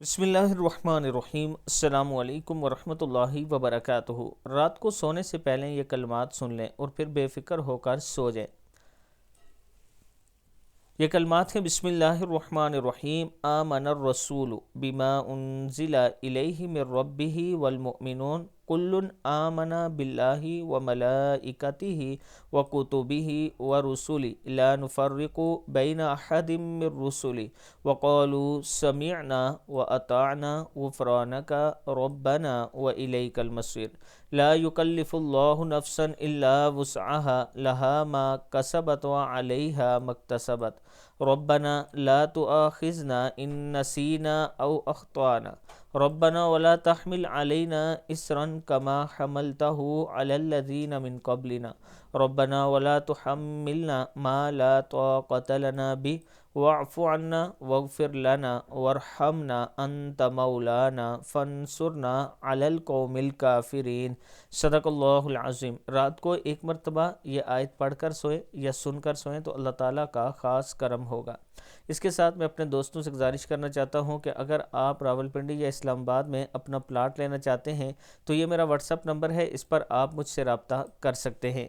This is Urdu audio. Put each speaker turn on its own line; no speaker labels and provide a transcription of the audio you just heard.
بسم اللہ الرحمن الرحیم۔ السلام علیکم ورحمۃ اللہ وبرکاتہ۔ رات کو سونے سے پہلے یہ کلمات سن لیں اور پھر بے فکر ہو کر سو جائیں۔ یہ کلمات ہیں: بسم اللہ الرحمن الرحیم، آمن الرسول بما انزل الیہ من ربہ والمؤمنون کل آمن باللہ وملائکتہ وکتبہ ورسلہ لا نفرق بین احد من رسلہ وقالوا سمعنا واطعنا غفرانک ربنا والیک المصیر۔ لا یکلف اللہ نفسا الا وسعها لها ما کسبت وعلیہا ما اکتسبت ربنا لا تؤاخذنا ان نسینا او اخطانا ربنا ولا تحمل علينا اسرا كما حملته على الذين من قبلنا ربنا ولا تحملنا ما لا طاقة لنا به واعف عنا واغفر لنا وارحمنا انت مولانا فانصرنا على القوم الكافرین۔ صدق اللہ العظیم۔ رات کو ایک مرتبہ یہ آیت پڑھ کر سوئیں یا سن کر سوئیں تو اللہ تعالیٰ کا خاص کرم ہوگا۔ اس کے ساتھ میں اپنے دوستوں سے گزارش کرنا چاہتا ہوں کہ اگر آپ راولپنڈی یا اسلام آباد میں اپنا پلاٹ لینا چاہتے ہیں تو یہ میرا واٹس اپ نمبر ہے، اس پر آپ مجھ سے رابطہ کر سکتے ہیں۔